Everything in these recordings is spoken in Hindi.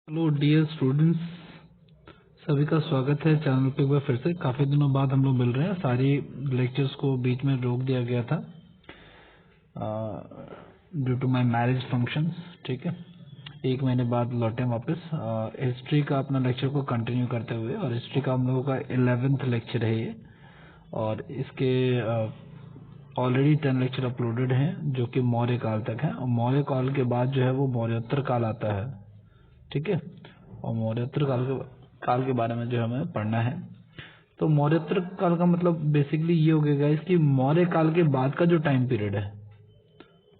हेलो डियर स्टूडेंट्स, सभी का स्वागत है चैनल पे एक बार फिर से। काफी दिनों बाद हम लोग मिल रहे हैं। सारी लेक्चर्स को बीच में रोक दिया गया था due to my marriage functions. ठीक है, एक महीने बाद लौटे वापस हिस्ट्री का अपना लेक्चर को कंटिन्यू करते हुए। और हिस्ट्री का हम लोगों का 11th लेक्चर है ये, और इसके ऑलरेडी 10 लेक्चर अपलोडेड हैं जो कि मौर्य काल तक है। और मौर्य काल के बाद जो है वो मौर्योत्तर काल आता है। ठीक है, और मौर्योत्तर काल के बारे में जो हमें पढ़ना है। तो मौर्योत्तर काल का मतलब बेसिकली ये हो गया गाइस कि मौर्य काल के बाद का जो टाइम पीरियड है,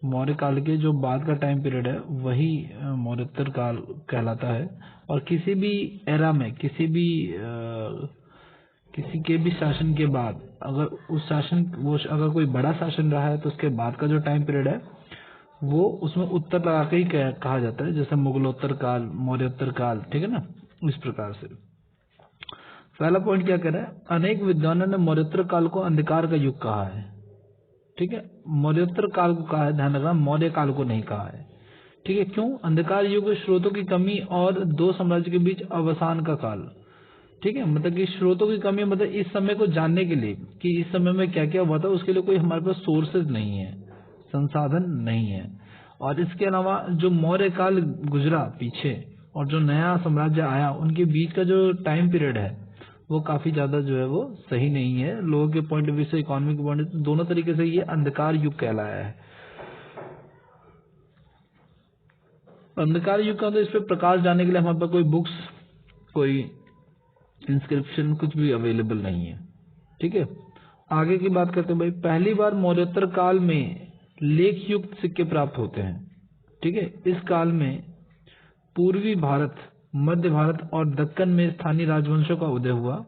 मौर्य काल के जो बाद का टाइम पीरियड है वही मौर्योत्तर काल कहलाता है। और किसी भी एरा में किसी के भी शासन के बाद अगर उस शासन वो अगर कोई बड़ा शासन रहा है तो उसके बाद का जो टाइम पीरियड है वो उसमें उत्तर लगा के ही कहा जाता है, जैसे मुगलोत्तर काल, मौर्योत्तर काल। ठीक है ना, इस प्रकार से। पहला पॉइंट क्या कह रहा है, अनेक विद्वानों ने मौर्योत्तर काल को अंधकार का युग कहा है। ठीक है, मौर्योत्तर काल को कहा है, ध्यान रखना, मौर्य काल को नहीं कहा है। ठीक है, क्यों? अंधकार युग स्रोतों की कमी और दो साम्राज्य के बीच अवसान का काल। ठीक है, मतलब कि स्रोतों की कमी, मतलब इस समय को जानने के लिए कि इस समय में क्या क्या हुआ था उसके लिए कोई हमारे पास सोर्सेज नहीं है, संसाधन नहीं है। और इसके अलावा जो मौर्य काल गुजरा पीछे और जो नया साम्राज्य आया, उनके बीच का जो टाइम पीरियड है वो काफी ज्यादा जो है वो सही नहीं है। लोगों के पॉइंट ऑफ व्यू से, इकोनॉमी के पॉइंट ऑफ व्यू से, दोनों तरीके से ये अंधकार युग कहलाया है। अंधकार युग का, तो इस पर प्रकाश डालने के लिए हमारे पास कोई बुक्स, कोई इंस्क्रिप्शन, कुछ भी अवेलेबल नहीं है। ठीक है, आगे की बात करते हैं भाई। पहली बार मौर्योत्तर काल में लेख युक्त सिक्के प्राप्त होते हैं। ठीक है, इस काल में पूर्वी भारत, मध्य भारत और दक्कन में स्थानीय राजवंशों का उदय हुआ,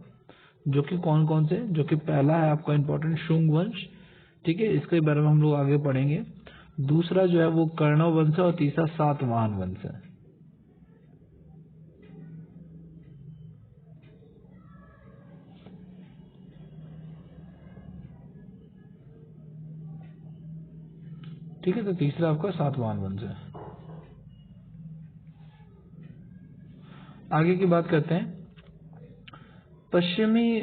जो कि कौन कौन से, जो कि पहला है आपका इंपॉर्टेंट शुंग वंश। ठीक है, इसके बारे में हम लोग आगे पढ़ेंगे। दूसरा जो है वो कर्णव वंश है, और तीसरा सातवाहन वंश है। ठीक है, तो तीसरा आपका सातवाहन वंश है। आगे की बात करते हैं। पश्चिमी,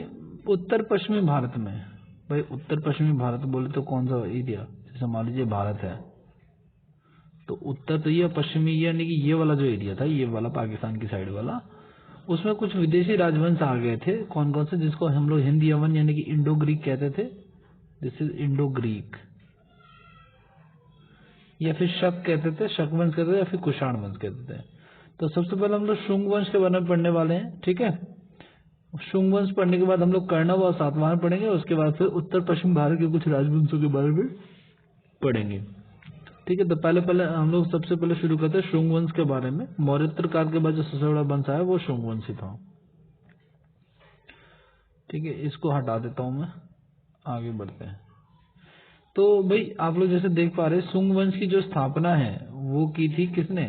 उत्तर पश्चिमी भारत में, भाई उत्तर पश्चिमी भारत बोले तो कौन सा एरिया? जैसे मान लीजिए भारत है तो उत्तर तो ये, पश्चिमी ये यानी कि ये वाला जो एरिया था, ये वाला पाकिस्तान की साइड वाला, उसमें कुछ विदेशी राजवंश आ गए थे। कौन कौन से? जिसको हम लोग हिंदी यमन यानी कि इंडो ग्रीक कहते थे। दिस इज इंडो ग्रीक, या फिर शक कहते थे, शक वंश कहते थे, या फिर कुषाण वंश कहते थे। तो सबसे पहले हम लोग शुंग वंश के बारे में पढ़ने वाले हैं। ठीक है, शुंग वंश पढ़ने के बाद हम लोग कर्णव और सातवाहन पढ़ेंगे। उसके बाद फिर उत्तर पश्चिम भारत के कुछ राजवंशों के बारे में पढ़ेंगे। ठीक है, तो पहले पहले हम लोग सबसे पहले शुरू करते हैं शुंग वंश के बारे में। मौर्योत्तर काल के बाद जो सबसे बड़ा वंश आया वो शुंग वंश ही था। ठीक है, इसको हटा देता हूं मैं, आगे बढ़ते हैं। तो भाई आप लोग जैसे देख पा रहे हैं, शुंग वंश की जो स्थापना है वो की थी किसने?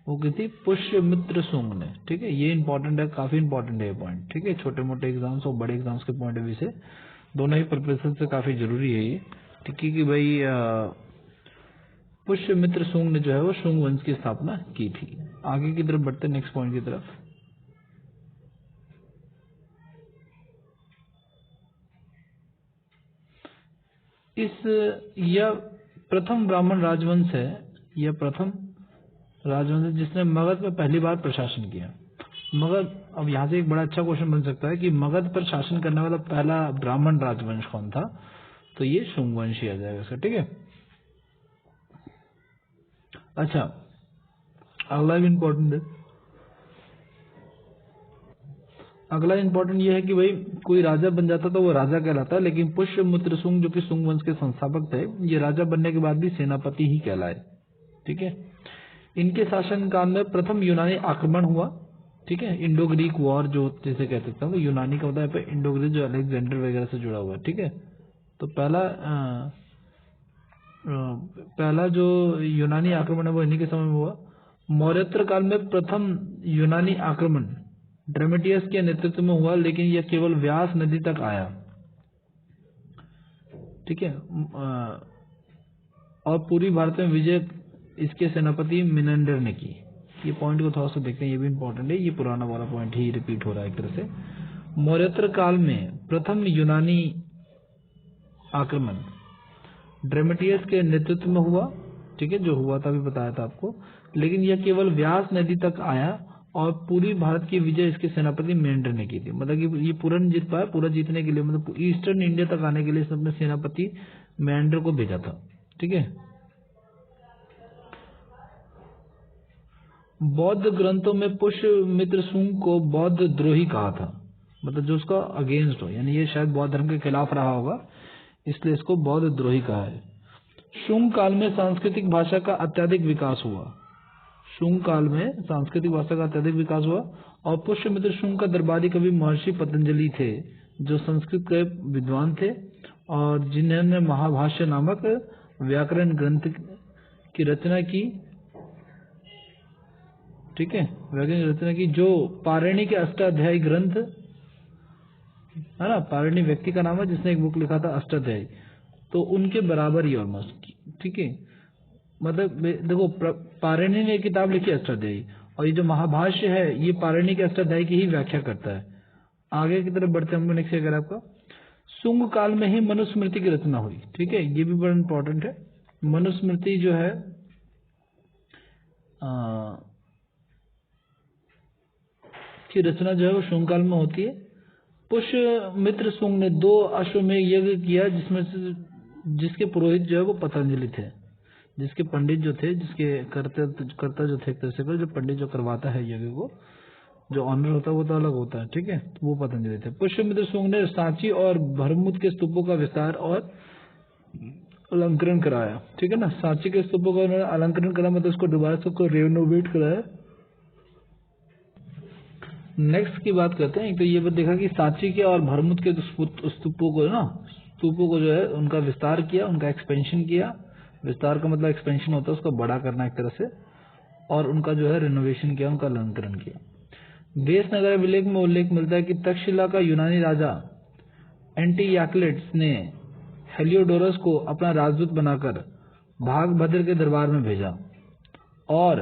वो की थी पुष्यमित्र शुंग ने। ठीक है, ये इंपॉर्टेंट है, काफी इंपॉर्टेंट है ये पॉइंट। ठीक है, छोटे मोटे एग्जाम्स और बड़े एग्जाम्स के पॉइंट ऑफ व्यू से दोनों ही पर्पज से काफी जरूरी है ये। ठीक है, कि भाई पुष्यमित्र शुंग ने जो है वो शुंग वंश की स्थापना की थी। आगे की तरफ बढ़ते, नेक्स्ट पॉइंट की तरफ। यह प्रथम ब्राह्मण राजवंश है, यह प्रथम राजवंश है जिसने मगध में पहली बार प्रशासन किया। मगध, अब यहाँ से एक बड़ा अच्छा क्वेश्चन बन सकता है कि मगध पर शासन करने वाला पहला ब्राह्मण राजवंश कौन था? तो ये शुंग वंश ही आ जाएगा इसका। ठीक है, अच्छा, अगला भी इम्पोर्टेंट है। अगला इम्पोर्टेंट ये है कि भाई कोई राजा बन जाता तो वो राजा कहलाता है, लेकिन पुष्यमित्र शुंग जो कि शुंग वंश के संस्थापक थे, ये राजा बनने के बाद भी सेनापति ही कहलाए। ठीक है, इनके शासन काल में प्रथम यूनानी आक्रमण हुआ। ठीक है, इंडो ग्रीक वॉर जो जैसे कह सकता हूँ, यूनानी का मतलब है इंडो ग्रीक जो अलेक्जेंडर वगैरह से जुड़ा हुआ है। ठीक है, तो पहला जो यूनानी आक्रमण है वो इन्हीं के समय में हुआ। मौर्योत्तर काल में प्रथम यूनानी आक्रमण ड्रेमेटियस के नेतृत्व में हुआ, लेकिन यह केवल व्यास नदी तक आया। ठीक है, और पूर्वी भारत में विजय इसके सेनापति मिनेंडर ने की। ये पॉइंट को थोड़ा सा देखते हैं, ये भी इंपॉर्टेंट है, ये पुराना वाला पॉइंट ही रिपीट हो रहा है एक तरह से। मौर्योत्तर काल में प्रथम यूनानी आक्रमण ड्रेमेटियस के नेतृत्व में हुआ, ठीक है, जो हुआ था अभी बताया था आपको, लेकिन यह केवल व्यास नदी तक आया और पूरी भारत की विजय इसके सेनापति मेंढर ने की थी। मतलब कि ये पूरा नहीं जीत पाया, पूरा जीतने के लिए मतलब ईस्टर्न इंडिया तक आने के लिए इसने अपने सेनापति मेंढर को भेजा था, ठीक है। बौद्ध ग्रंथों में पुष्यमित्र शुंग को बौद्ध द्रोही कहा था, मतलब जो उसका अगेंस्ट हो, यानी ये शायद बौद्ध धर्म के खिलाफ रहा होगा, इसलिए इसको बौद्ध द्रोही कहा है। शुंग काल में सांस्कृतिक भाषा का अत्यधिक विकास हुआ। शुंग काल में सांस्कृतिक भाषा का अत्यधिक विकास हुआ और पुष्यमित्र शुंग का दरबारी कवि महर्षि पतंजलि थे, जो संस्कृत के विद्वान थे और जिन्होंने महाभाष्य नामक व्याकरण ग्रंथ की रचना की, ठीक है, व्याकरण रचना की, जो पारणि के अष्टाध्यायी ग्रंथ है ना, पारणि व्यक्ति का नाम है जिसने एक बुक लिखा था अष्टाध्यायी, तो उनके बराबर ही ऑलमोस्ट, ठीक है। मतलब देखो पारणि ने किताब लिखी अष्टाध्यायी, और ये जो महाभाष्य है ये पारणि के अष्टाध्यायी की ही व्याख्या करता है। आगे की तरफ बढ़ते हम नेक्स्ट अगर आपका शुंग काल में ही मनुस्मृति की रचना हुई, ठीक है, ये भी बड़ा इंपॉर्टेंट है। मनुस्मृति जो है की रचना जो है वो शुंग काल में होती है। पुष्यमित्र शुंग ने 2 अश्वमेध यज्ञ किया, जिसमें से जिसके पुरोहित जो है वो पतंजलि थे, जिसके पंडित जो थे, जिसके कर्ता जो थे, जो पंडित जो करवाता है यज्ञ को, जो ऑनर होता है वो तो अलग होता है, ठीक है, तो वो पतंजलि थे। पुष्यमित्र शुंग ने सांची और भरमुत के स्तूपों का विस्तार और अलंकरण कराया, ठीक है ना। सांची के स्तूपों का उन्होंने अलंकरण करा, मतलब उसको दोबारा से रेनोवेट कराया। नेक्स्ट की बात करते हैं, एक तो ये देखा कि सांची के और भरमुत के स्तूपों को जो है उनका विस्तार किया, उनका एक्सपेंशन किया। विस्तार का मतलब एक्सपेंशन होता है उसको बड़ा करना एक तरह से, और उनका जो है रिनोवेशन किया, उनका अलंकरण किया। देशनगर अभिलेख में उल्लेख मिलता है कि तक्षशिला का यूनानी राजा एंटियाक्लेट्स ने हेलियोडोरस को अपना राजदूत बनाकर भागभद्र के दरबार में भेजा, और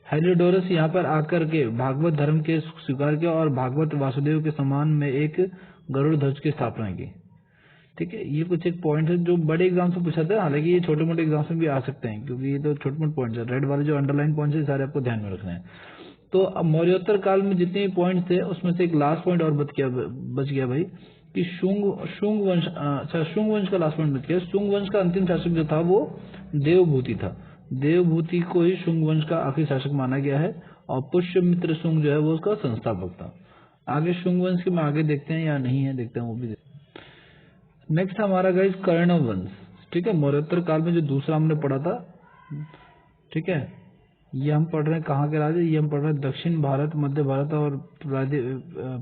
हेलियोडोरस यहाँ पर आकर के भागवत धर्म के स्वीकार किया और भागवत वासुदेव के समान में एक गरुड़ ध्वज की स्थापना की, ठीक है। ये कुछ एक पॉइंट है जो बड़े एग्जाम से पूछा था, हालांकि ये छोटे मोटे एग्जाम में भी आ सकते हैं, क्योंकि ये तो छोटे मोटे पॉइंट्स है। रेड वाले जो अंडरलाइन पॉइंट्स है सारे आपको ध्यान में रखना है। तो अब मौर्योत्तर काल में जितने पॉइंट्स थे उसमें से एक लास्ट पॉइंट और बच गया भाई, कि शुंग वंश का लास्ट पॉइंट बच गया। शुंग वंश का अंतिम शासक जो था वो देवभूति था। देवभूति को ही शुंग वंश का आखिरी शासक माना गया है, और पुष्यमित्र शुंग जो है वो उसका संस्थापक था। आगे शुंग वंश के में आगे देखते हैं या नहीं है, देखते हैं वो भी। नेक्स्ट हमारा गाइस कर्ण वंश, ठीक है। मौर्योत्तर काल में जो दूसरा हमने पढ़ा था, ठीक है, ये हम पढ़ रहे हैं कहाँ के राजे, ये हम पढ़ रहे हैं दक्षिण भारत, मध्य भारत और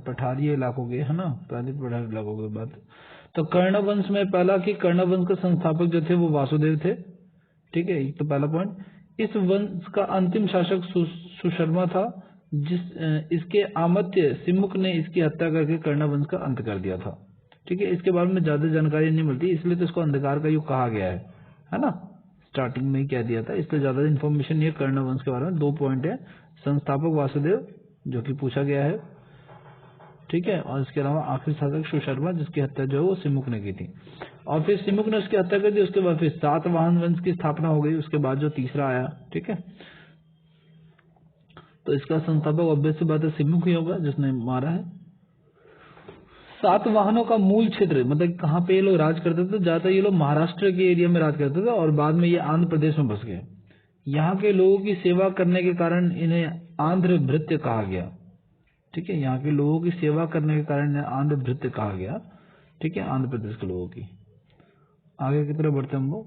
पठारी इलाकों के, है ना, प्रादिप पठारी इलाकों के बाद। तो कर्ण वंश में पहला कि कर्ण वंश के संस्थापक जो थे वो वासुदेव थे, ठीक है, तो पहला पॉइंट। इस वंश का अंतिम शासक सुशर्मा था, इसके आमत्य सिमुक ने इसकी हत्या करके कर्ण वंश का अंत कर दिया था, ठीक है। इसके बारे में ज्यादा जानकारी नहीं मिलती, इसलिए तो इसको अंधकार का युग कहा गया है ना, स्टार्टिंग में ही कह दिया था, इसलिए ज्यादा इन्फॉर्मेशन ये कर्ण वंश के बारे में। 2 पॉइंट है, संस्थापक वासुदेव जो कि पूछा गया है, ठीक है, और इसके अलावा आखिरी शासक सुशर्मा जिसकी हत्या जो है वो सिमुक ने की थी, और फिर सिमुक ने उसकी हत्या कर दी। उसके बाद फिर सातवाहन वंश की स्थापना हो गई, उसके बाद जो तीसरा आया, ठीक है। तो इसका संस्थापक ऑब्वियस सी बात है सिमुक ही होगा जिसने मारा है। सातवाहनों का मूल क्षेत्र मतलब कहाँ पे ये लोग राज करते थे, ज्यादातर ये लोग महाराष्ट्र के एरिया में राज करते थे, और बाद में ये आंध्र प्रदेश में बस गए। यहाँ के लोगों की सेवा करने के कारण इन्हें आंध्र भृत्य कहा गया, ठीक है। यहाँ के लोगों की सेवा करने के कारण इन्हें आंध्र भृत्य कहा गया, ठीक है, आंध्र प्रदेश के लोगों की। आगे की तरफ बढ़ते हम लोग।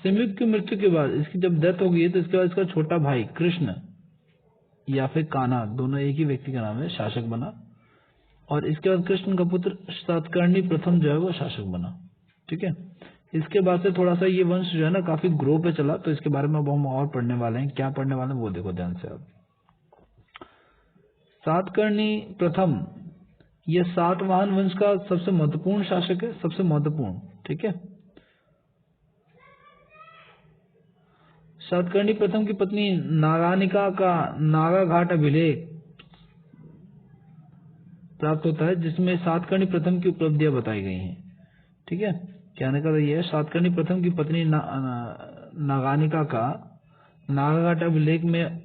सिमुक की मृत्यु के बाद, इसकी जब डेथ हो गई तो इसके बाद इसका छोटा भाई कृष्ण या फिर कान्हा, दोनों एक ही व्यक्ति का नाम है, शासक बना, और इसके बाद कृष्ण का पुत्र सातकर्णी प्रथम जो है वो शासक बना, ठीक है। इसके बाद से थोड़ा सा ये वंश जो है ना काफी ग्रो पे चला, तो इसके बारे में अब हम और पढ़ने वाले हैं। क्या पढ़ने वाले हैं वो देखो ध्यान से आप। सातकर्णी प्रथम ये सातवाहन वंश का सबसे महत्वपूर्ण शासक है, सबसे महत्वपूर्ण, ठीक है। सातकर्णी प्रथम की पत्नी नागानिका का नागा घाट अभिलेख प्राप्त होता है, जिसमें सातकर्णी प्रथम की उपलब्धियां बताई गई हैं। ठीक है, कहने का ये है, सातकर्णी प्रथम की पत्नी नागानिका का नागाघाट अभिलेख में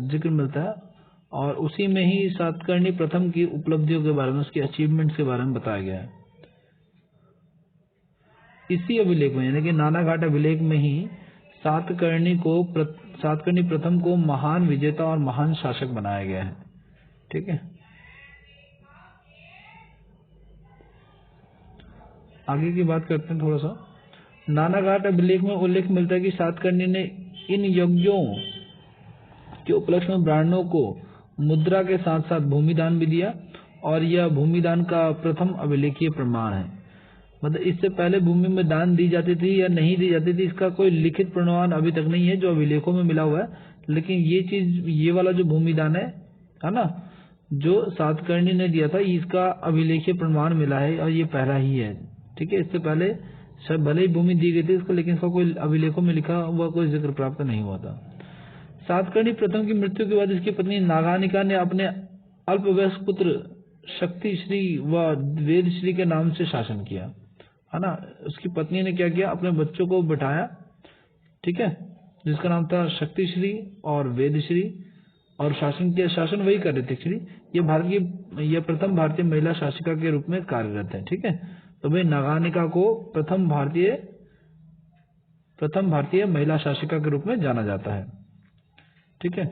जिक्र मिलता है, और उसी में ही सातकर्णी प्रथम की उपलब्धियों के बारे में, उसकी अचीवमेंट्स के बारे में बताया गया है। इसी अभिलेख में, यानी कि नागाघाट अभिलेख में ही सातकर्णी प्रथम को महान विजेता और महान शासक बनाया गया है। ठीक है, आगे की बात करते हैं थोड़ा सा। नागाघाट अभिलेख में उल्लेख मिलता है कि सातकर्णी ने इन यज्ञों के उपलक्ष्य में ब्राह्मणों को मुद्रा के साथ साथ भूमिदान भी दिया, और यह भूमिदान का प्रथम अभिलेखीय प्रमाण है। मतलब इससे पहले भूमि में दान दी जाती थी या नहीं दी जाती थी, इसका कोई लिखित प्रमाण अभी तक नहीं है जो अभिलेखों में मिला हुआ है। लेकिन ये चीज, ये वाला जो भूमिदान है ना, जो सातकर्णी ने दिया था, इसका अभिलेखीय प्रमाण मिला है, और ये पहला ही है। ठीक है, इससे पहले शायद भले ही भूमि दी गई थी इसको, लेकिन इसका कोई अभिलेखों में लिखा हुआ कोई जिक्र प्राप्त नहीं हुआ था। सातकर्णी प्रथम की मृत्यु के बाद इसकी पत्नी नागानिका ने अपने अल्पवयस्क पुत्र शक्तिश्री व वेदश्री के नाम से शासन किया, है ना। उसकी पत्नी ने क्या किया, अपने बच्चों को बिठाया, ठीक है, जिसका नाम था शक्तिश्री और वेदश्री, और शासन किया। शासन वही कर रहे थे एक्चुअली। ये प्रथम भारतीय महिला शासिका के रूप में कार्यरत है। ठीक है, तो भाई नागानिका को प्रथम भारतीय महिला शासिका के रूप में जाना जाता है। ठीक है,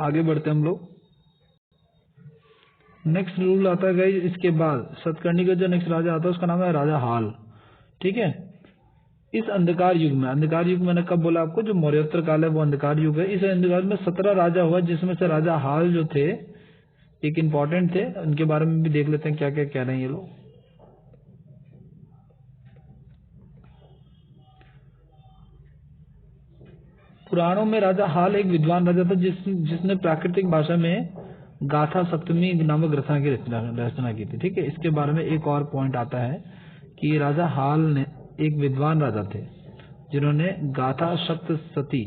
आगे बढ़ते हम लोग। नेक्स्ट रूल आता है गाइस, इसके बाद सातकर्णी का जो नेक्स्ट राजा आता है उसका नाम है राजा हाल। ठीक है, इस अंधकार युग में मैंने कब बोला आपको, जो मौर्योत्तर काल है वो अंधकार युग है। इस अंधकार में 17 राजा हुआ, जिसमें से राजा हाल जो थे एक इंपॉर्टेंट थे। उनके बारे में भी देख लेते हैं क्या क्या कह रहे हैं ये लोग। पुराणों में राजा हाल एक विद्वान राजा था जिसने प्राकृतिक भाषा में गाथा सप्तमी नामक रचना की थी। ठीक है, इसके बारे में एक और पॉइंट आता है कि राजा हाल ने एक विद्वान राजा थे जिन्होंने गाथा सप्तशती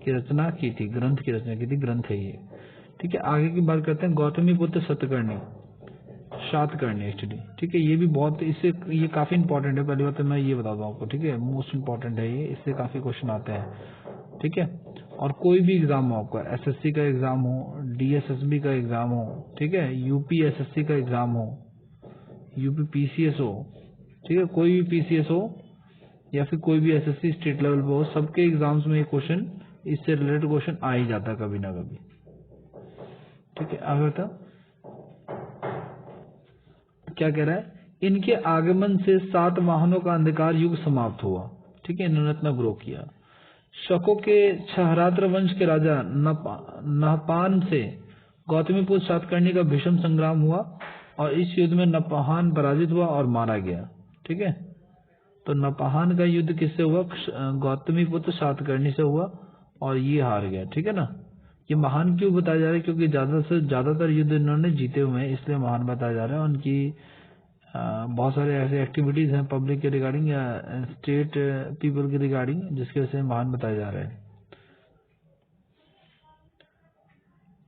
की रचना की थी, ग्रंथ की रचना की थी, ग्रंथ है ये। ठीक है, आगे की बात करते हैं। गौतमी पुत्र सातकर्णी एक्चुअली। ठीक है, ये भी बहुत, इससे ये काफी इंपॉर्टेंट है। पहली बात तो मैं ये बता दूं आपको, ठीक है, मोस्ट इंपॉर्टेंट है ये, इससे काफी क्वेश्चन आते हैं। ठीक है, और कोई भी एग्जाम हो आपका, एसएससी का एग्जाम हो, डीएसएसबी का एग्जाम हो, ठीक है, यूपी एसएससी का एग्जाम हो, यूपी पीसीएस हो, ठीक है, कोई भी पीसीएस हो या फिर कोई भी एसएससी स्टेट लेवल पे हो, सबके एग्जाम्स में ये क्वेश्चन, इससे रिलेटेड क्वेश्चन आ ही जाता है कभी ना कभी। ठीक है, आगे था क्या कह रहा है, इनके आगमन से सातवाहनों का अंधकार युग समाप्त हुआ। ठीक है, इन्होंने इतना ग्रो किया। शकों के क्षहरात्र वंश के राजा नहपान से गौतमीपुत्र सातकर्णी का भीषण संग्राम हुआ, और इस युद्ध में नपाहान पराजित हुआ और मारा गया। ठीक है, तो नपाहान का युद्ध किससे हुआ, गौतमीपुत्र सातकर्णी से हुआ, और ये हार गया। ठीक है ना, ये महान क्यों बताया जा रहा है, क्योंकि ज्यादातर युद्ध इन्होंने जीते हुए हैं, इसलिए महान बताया जा रहा है। उनकी बहुत सारे ऐसे एक्टिविटीज हैं पब्लिक के रिगार्डिंग या स्टेट पीपल के रिगार्डिंग, जिसकी वजह से महान बताया जा रहा है।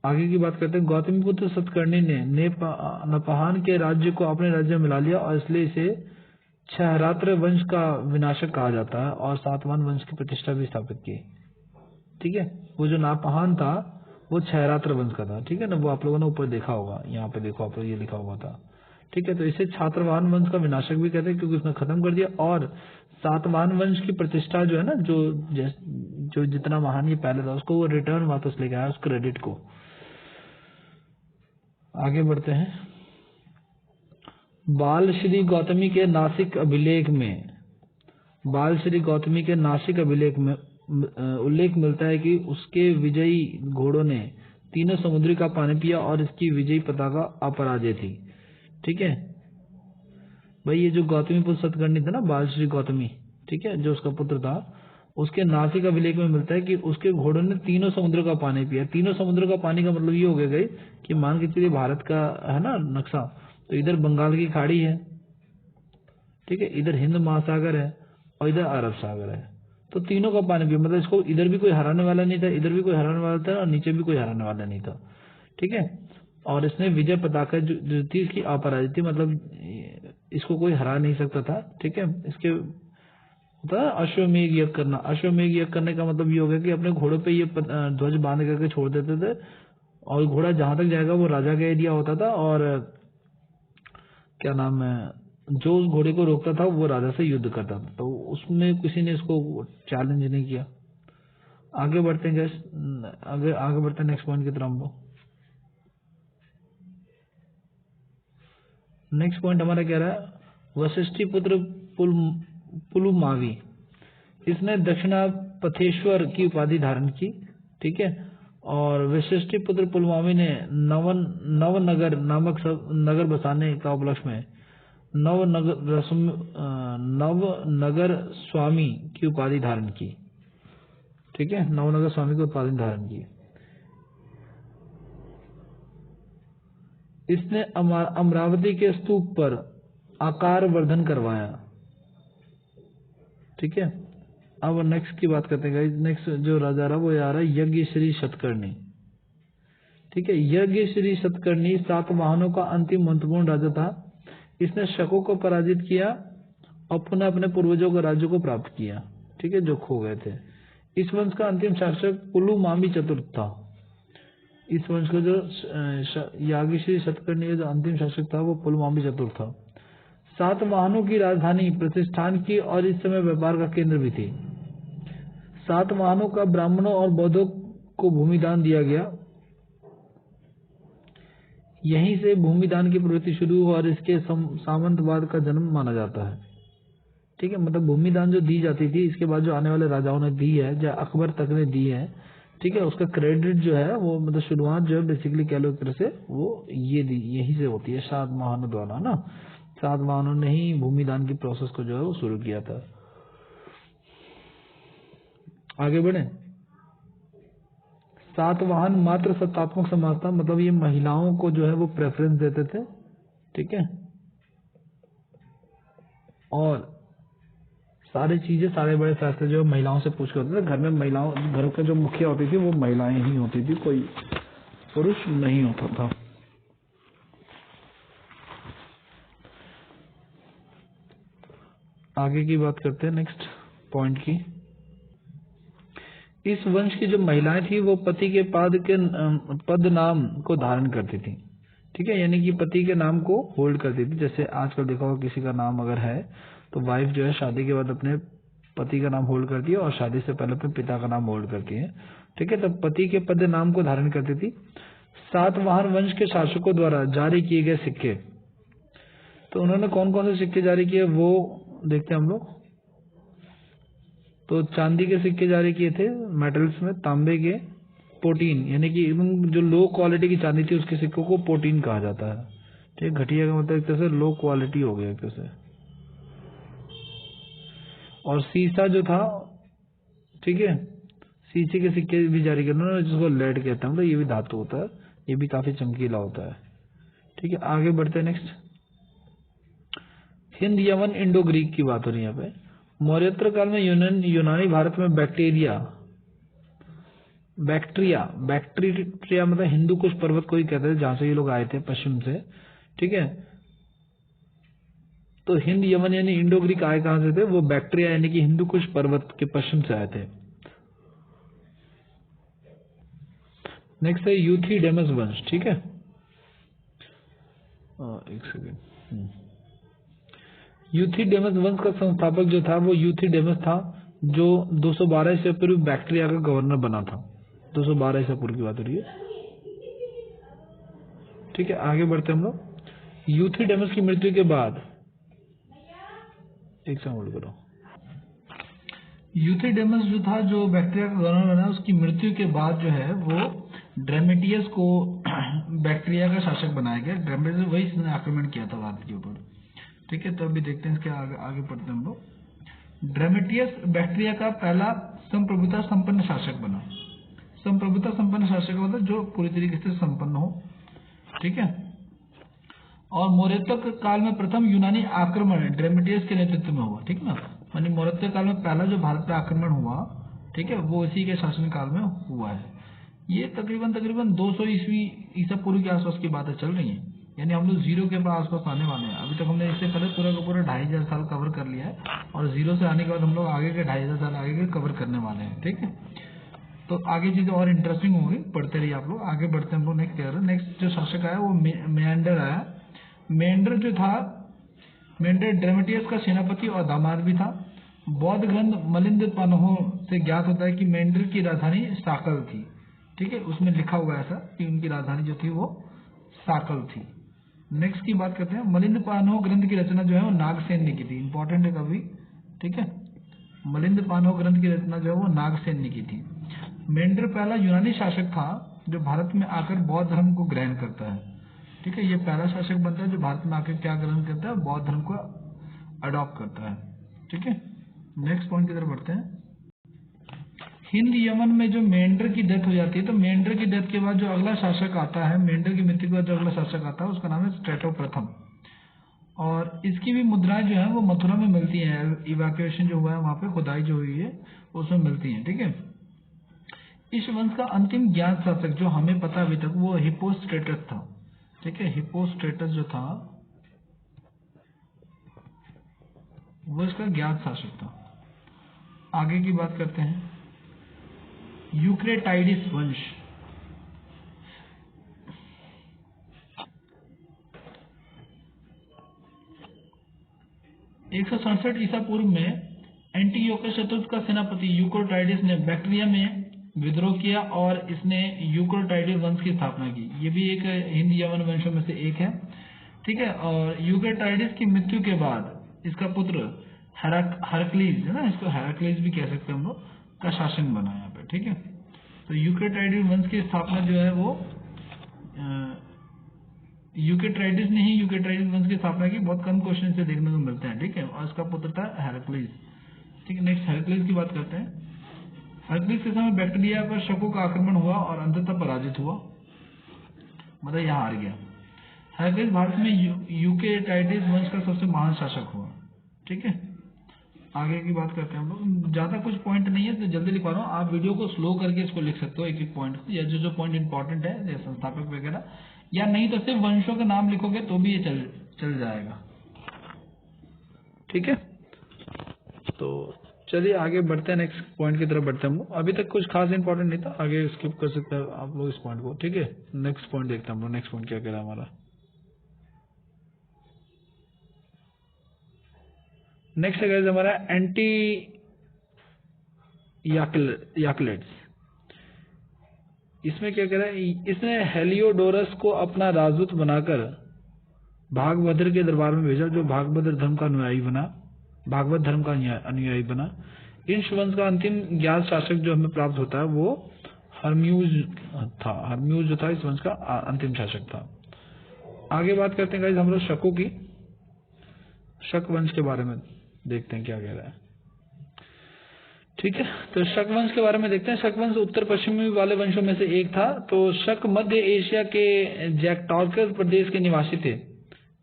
आगे की बात करते हैं। गौतमीपुत्र सातकर्णी ने नपाहान के राज्य को अपने राज्य में मिला लिया, और इसलिए इसे क्षहरात्र वंश का विनाशक कहा जाता है, और सातवाहन वंश की प्रतिष्ठा भी स्थापित की। ठीक है, वो जो नपाहान था वो क्षहरात्र वंश का था। ठीक है ना, वो आप लोगों ने ऊपर देखा होगा, यहाँ पे देखो आप लोग, ये लिखा हुआ था। ठीक है, तो इसे छात्रवाहन वंश का विनाशक भी कहते हैं, क्योंकि उसने खत्म कर दिया, और सातवाहन वंश की प्रतिष्ठा जो है ना, जो जितना महान ये पहले था, उसको वो रिटर्न वापस लेके आया, उस क्रेडिट को। आगे बढ़ते हैं। बाल श्री गौतमी के नासिक अभिलेख में उल्लेख मिलता है कि उसके विजयी घोड़ों ने तीनों समुद्री का पानी पिया, और इसकी विजयी पताका अपराजय थी। ठीक है भाई, ये जो गौतमीपुत्र सातकर्णी था ना, बाल श्री गौतमी, ठीक है, जो उसका पुत्र था, उसके नासिक अभिलेख में मिलता है कि उसके घोड़ों ने तीनों समुद्र का पानी पिया। तीनों समुद्र का पानी का मतलब ये हो गया कि मान के चलिए भारत का है ना नक्शा, तो इधर बंगाल की खाड़ी है, ठीक है, इधर हिंद महासागर है, और इधर अरब सागर है। तो तीनों का पानी पिया, मतलब इसको इधर भी कोई हराने वाला नहीं था, इधर भी कोई हराने वाला था और नीचे भी कोई हराने वाला नहीं था। ठीक है, और इसने विजय पताका जो थी इसकी अपराजित थी, मतलब इसको कोई हरा नहीं सकता था। ठीक है, इसके होता है अश्वमेघ यज्ञ करना। अश्वमेघ यज्ञ करने का मतलब ये हो गया कि अपने घोड़ों पे ये ध्वज बांध करके छोड़ देते थे और घोड़ा जहां तक जाएगा वो राजा का एरिया होता था, और क्या नाम है, जो उस घोड़े को रोकता था वो राजा से युद्ध करता था। तो उसमें किसी ने इसको चैलेंज नहीं किया। आगे बढ़ते हैं गैस, आगे बढ़ते हैं नेक्स्ट पॉइंट की तरफ हम लोग। नेक्स्ट पॉइंट हमारा क्या रहा है, वशिष्ठी पुत्र पुलुमावी। इसने दक्षिणापथेश्वर की उपाधि धारण की। ठीक है, और वशिष्ठी पुत्र पुलुमावी ने नवनगर नामक नगर बसाने का उपलक्ष्य में नवनगर स्वामी की उपाधि धारण की। ठीक है, नवनगर स्वामी की उपाधि धारण की। इसने अमरावती के स्तूप पर आकार वर्धन करवाया। ठीक है, अब नेक्स्ट की बात करते हैं। नेक्स्ट जो राजा रहा वो आ रहा है यज्ञ श्री शतकर्णी। ठीक है, यज्ञ श्री शतकर्णी सातवाहनों का अंतिम महत्वपूर्ण राजा था। इसने शकों को पराजित किया और पुनः अपने पूर्वजों के राज्य को प्राप्त किया। ठीक है, जो खो गए थे। इस वंश का अंतिम शासक पुलुमावी चतुर्थ था। इस वंश का जो याज्ञश्री शतकर्णी का जो अंतिम शासक था वो पुलुमावी चतुर्थ था। सातवाहनों की राजधानी प्रतिष्ठान की और इस समय व्यापार का केंद्र भी थी। सातवाहनों का ब्राह्मणों और बौद्धों को भूमिदान दिया गया। यहीं से भूमिदान की प्रवृत्ति शुरू हुई और इसके सामंतवाद का जन्म माना जाता है। ठीक है, मतलब भूमिदान जो दी जाती थी इसके बाद जो आने वाले राजाओं ने दी है, जो अकबर तक ने दी है, ठीक है, उसका क्रेडिट जो है वो मतलब शुरुआत जो है बेसिकली कह लो एक तरह से वो ये दी यहीं से होती है, सातवाहनों द्वारा ना। सातवाहनों ने ही भूमिदान की प्रोसेस को जो है वो शुरू किया था। आगे बढ़े। सातवाहन मात्र सत्तात्मक समाज था, मतलब ये महिलाओं को जो है वो प्रेफरेंस देते थे। ठीक है, और सारी चीजें, सारे बड़े फैसले जो महिलाओं से पूछ कर होते थे। घर में महिलाओं, घर का जो मुखिया होती थी वो महिलाएं ही होती थी, कोई पुरुष नहीं होता था। आगे की बात करते हैं नेक्स्ट पॉइंट की। इस वंश की जो महिलाएं थी वो पति के पद नाम को धारण करती थी। ठीक है, यानी कि पति के नाम को होल्ड करती थी। जैसे आजकल देखा होगा किसी का नाम अगर है तो वाइफ जो है शादी के बाद अपने पति का नाम होल्ड करती है और शादी से पहले अपने पिता का नाम होल्ड करती है। ठीक है, तब पति के पद नाम को धारण करती थी। सातवाहन वंश के शासकों द्वारा जारी किए गए सिक्के, तो उन्होंने कौन कौन से सिक्के जारी किए वो देखते हैं हम लोग। तो चांदी के सिक्के जारी किए थे मेटल्स में, तांबे के, पोटीन, यानी कि जो लो क्वालिटी की चांदी थी उसके सिक्कों को पोटीन कहा जाता है। ठीक, घटिया का मतलब एक तरह से लो क्वालिटी हो गया एक तरह से। और सीसा जो था, ठीक है, शीशे के सिक्के भी जारी करना, जिसको लेड कहते हैं, मतलब ये भी धातु होता है, ये भी काफी चमकीला होता है। ठीक है, आगे बढ़ते हैं next. Hind Yemen Indo Greek की बात हो रही है यहाँ पे। मौर्योत्तर काल में यूनानी भारत में बैक्टीरिया मतलब हिंदू कुश पर्वत को ही कहते थे, जहां से ये लोग आए थे पश्चिम से। ठीक है, तो हिंद यमन यानी इंडो ग्रीक आए कहां से थे, वो बैक्टीरिया यानी कि हिंदू कुश पर्वत के पश्चिम से आए थे। नेक्स्ट है यूथिडेमस वंश। ठीक है, एक सेकेंड। यूथिडेमस वंश का संस्थापक जो था वो यूथिडेमस था, जो 212 ईसा पूर्व बैक्टीरिया का गवर्नर बना था। 212 ईसा पूर्व की बात हो रही है। ठीक है, आगे बढ़ते हम लोग। यूथिडेमस की मृत्यु के बाद, एक सेकंड होल्ड करो। यूथिडेमस जो था, जो बैक्टीरिया का गवर्नर बना, उसकी मृत्यु के बाद जो है वो ड्रेमेटियस को बैक्टीरिया का शासक बनाया गया। ड्रेमेटियस वही इसने आक्रमण किया था भारत के ऊपर। ठीक है, तो अभी देखते हैं इसके आगे पढ़ते हैं हम लोग। ड्रेमेटियस बैक्टीरिया का पहला संप्रभुता संपन्न शासक बना। संप्रभुता संपन्न शासक मतलब जो पूरी तरीके से संपन्न हो। ठीक है, और मौर्योत्तर काल में प्रथम यूनानी आक्रमण ड्रेमेटियस के नेतृत्व में हुआ। ठीक ना, यानी मौर्य काल में पहला जो भारत पे आक्रमण हुआ, ठीक है, वो इसी के शासनकाल में हुआ है। ये तकरीबन 200 ईस्वी ईसा पूर्व के आसपास की बातें चल रही हैं, यानी हम लोग जीरो के आसपास आने वाले हैं। अभी तक हमने इससे पहले पूरा का पूरा 2500 साल कवर कर लिया है, और जीरो से आने के बाद हम लोग आगे के 2500 साल आगे के कवर करने वाले हैं, ठीक है। तो आगे चीजें और इंटरेस्टिंग होंगी, पढ़ते रहिए आप लोग। आगे बढ़ते हैं हम लोग नेक्स्ट जो शासक आया वो मेंडर आया। मेंडर जो था, मेंडर ड्रेमेटियस का सेनापति और दामाद भी था। बौद्ध ग्रंथ मिलिंद पानहो से ज्ञात होता है कि मेंडर की राजधानी साकल थी, ठीक है। उसमें लिखा हुआ ऐसा कि उनकी राजधानी जो थी वो साकल थी। नेक्स्ट की बात करते हैं। मिलिंद पानहो ग्रंथ की रचना जो है वो नागसेन ने की थी, इंपॉर्टेंट है कभी, ठीक है। मिलिंद पानहो ग्रंथ की रचना जो है वो नागसेन ने की थी। मेंडर पहला यूनानी शासक था जो भारत में आकर बौद्ध धर्म को ग्रहण करता है, ठीक है। ये पहला शासक बनता है जो भारत में आकर क्या ग्रहण करता है, बौद्ध धर्म को अडॉप्ट करता है, ठीक है। नेक्स्ट पॉइंट की तरफ बढ़ते हैं। हिंद यमन में जो मेंडर की डेथ हो जाती है, तो मेंडर की डेथ के बाद जो अगला शासक आता है, मेंडर की मृत्यु के बाद जो अगला शासक आता है उसका नाम है स्ट्रेटो प्रथम, और इसकी भी मुद्राएं जो है वो मथुरा में मिलती हैं। इवैक्यूएशन जो हुआ है वहां पे खुदाई जो हुई है उसमें मिलती है, ठीक है। इस वंश का अंतिम ज्ञात शासक जो हमें पता अभी तक वो हिप्पोस्ट्रेटस था, ठीक है। हिप्पोस्ट्रेटस जो था वो इसका ज्ञात शासक था। आगे की बात करते हैं। यूक्रेटाइडिस वंश, एक सौ 167 ईसा पूर्व में एंटीयोकस चतुर्थ का सेनापति यूक्रोटाइडिस ने बैक्ट्रिया में विद्रोह किया और इसने यूक्रोटाइडिस वंश की स्थापना की। ये भी एक हिंद यमन वंशों में से एक है, ठीक है। और यूक्रोटाइडिस की मृत्यु के बाद इसका पुत्र हेराक्लीज है ना, इसको हेराक्लीज भी कह सकते हैं हम लोग, का शासन बना यहाँ पे, ठीक है। तो यूक्रोटाइडिस वंश की स्थापना जो है वो यूक्रेटाइडिस ने ही यूक्रेटाइडिस वंश की स्थापना की। बहुत कम क्वेश्चन से देखने को मिलते हैं, ठीक है। और इसका पुत्र था हेराक्लीज, ठीक है। नेक्स्ट हेराक्लीज की बात करते हैं। हेराक्लीज के समय बैक्ट्रिया पर शकों का आक्रमण हुआ और अंततः पराजित हुआ, मतलब यहाँ हार गया। हेराक्लीज भारत में यूक्रेटाइडिस वंश का सबसे महान शासक हुआ, ठीक है। आगे की बात करते हैं हम लोग। ज्यादा कुछ पॉइंट नहीं है तो जल्दी लिखवा रहा हूँ, आप वीडियो को स्लो करके इसको लिख सकते हो, एक एक पॉइंट को, या जो पॉइंट इंपॉर्टेंट है जैसे संस्थापक वगैरह, या नहीं तो सिर्फ वंशों के नाम लिखोगे तो भी ये चल जाएगा, ठीक है। तो चलिए आगे बढ़ते हैं, नेक्स्ट पॉइंट की तरफ बढ़ते हैं हम लोग। अभी तक कुछ खास इंपॉर्टेंट नहीं था, आगे स्किप कर सकते हैं आप लोग इस पॉइंट को, ठीक है। नेक्स्ट पॉइंट देखते हैं हम लोग। नेक्स्ट पॉइंट क्या कह रहा है हमारा। नेक्स्ट है गाइस हमारा एंटी याकलेट्स। इसमें क्या कह रहा है, इसने हेलियोडोरस को अपना राजदूत बनाकर भागभद्र के दरबार में भेजा, जो भागभद्र धर्म का अनुयायी बना, भागवत धर्म का अनुयायी बना। इंश वंश का अंतिम ज्ञात शासक जो हमें प्राप्त होता है वो हर्म्यूज था। हर्म्यूज जो था इस वंश का अंतिम शासक था। आगे बात करते हैं गाइस हम लोग शकों की। शक वंश के बारे में देखते हैं क्या कह रहा है, ठीक है। तो शक वंश के बारे में देखते हैं। शक वंश उत्तर पश्चिमी वाले वंशों में से एक था। तो शक मध्य एशिया के जैक्टोर्कस प्रदेश के निवासी थे,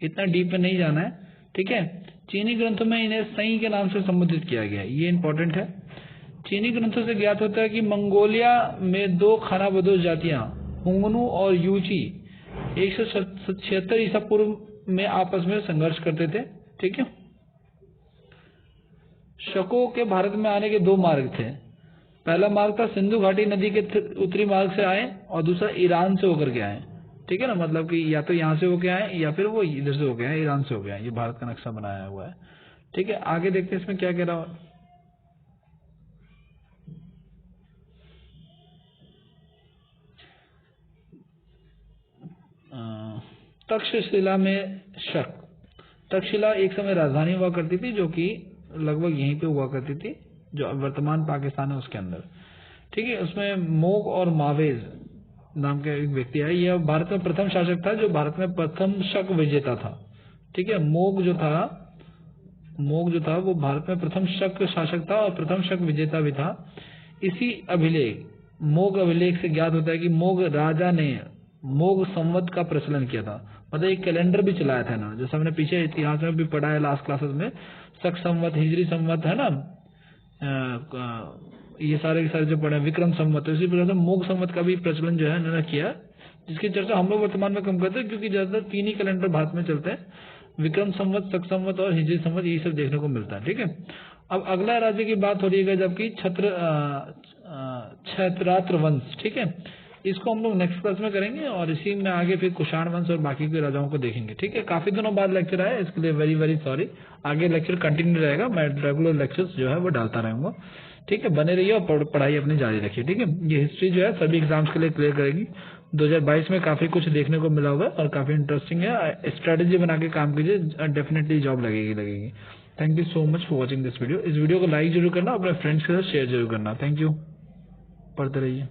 इतना डीप में नहीं जाना है, ठीक है। चीनी ग्रंथों में इन्हें सई के नाम से संबोधित किया गया है, ये इंपॉर्टेंट है। चीनी ग्रंथों से ज्ञात होता है कि मंगोलिया में दो खानाबदोश जातियां हुंगनू और यूची 176 ईसा पूर्व में आपस में संघर्ष करते थे, ठीक है। शकों के भारत में आने के दो मार्ग थे। पहला मार्ग था सिंधु घाटी नदी के उत्तरी मार्ग से आए और दूसरा ईरान से होकर के आए, ठीक है ना। मतलब कि या तो यहाँ से होके आए या फिर वो इधर से होके आए, ईरान से होके आए। ये भारत का नक्शा बनाया हुआ है, ठीक है। आगे देखते हैं इसमें क्या कह रहा है। तक्षशिला में शक। तक्षशिला एक समय राजधानी हुआ करती थी जो कि लगभग यहीं पे हुआ करती थी, जो वर्तमान पाकिस्तान है उसके अंदर, ठीक है। उसमें मोग और मावेज नाम का एक व्यक्ति है। यह भारत में प्रथम शासक था जो भारत में प्रथम शक विजेता था, ठीक है। मोग जो था वो भारत में प्रथम शक शासक था और प्रथम शक विजेता भी था। इसी अभिलेख मोग अभिलेख से ज्ञात होता है कि मोग राजा ने मोग संवत का प्रचलन किया था। मतलब एक कैलेंडर भी चलाया था ना, जैसे हमने पीछे इतिहास में भी पढ़ा है लास्ट क्लासेस में, शक संवत, हिजरी संवत है ना, ये सारे जो पढ़े, विक्रम संवत, इसी प्रकार से मोघ संवत का भी प्रचलन जो है इन्होंने किया, जिसकी चर्चा हम लोग वर्तमान में कम करते हैं क्योंकि ज्यादातर 3 ही कैलेंडर भारत में चलते हैं, विक्रम संवत, शक संवत और हिजरी संवत, ये सब देखने को मिलता है। ठीक है, अब अगला राज्य की बात हो रही है जबकि क्षत्रात्र वंश। ठीक है, इसको हम लोग नेक्स्ट क्लास में करेंगे और इसी में आगे फिर कुषाण वंश और बाकी के राजाओं को देखेंगे। ठीक है, काफी दिनों बाद लेक्चर आया, इसके लिए वेरी वेरी सॉरी। आगे लेक्चर कंटिन्यू रहेगा, मैं रेगुलर लेक्चर्स जो है वो डालता रहूंगा। ठीक है, बने रहिए और पढ़ाई अपनी जारी रखिए। ठीक है, ये हिस्ट्री जो है सभी एग्जाम्स के लिए क्लियर करेगी। 2022 में काफी कुछ देखने को मिला होगा और काफी इंटरेस्टिंग है। स्ट्रेटेजी बना के काम कीजिए, डेफिनेटली जॉब लगेगी। Thank you so much for watching this video. इस वीडियो को लाइक जरूर करना, अपने फ्रेंड्स के साथ शेयर जरूर करना। थैंक यू, पढ़ते रहिए।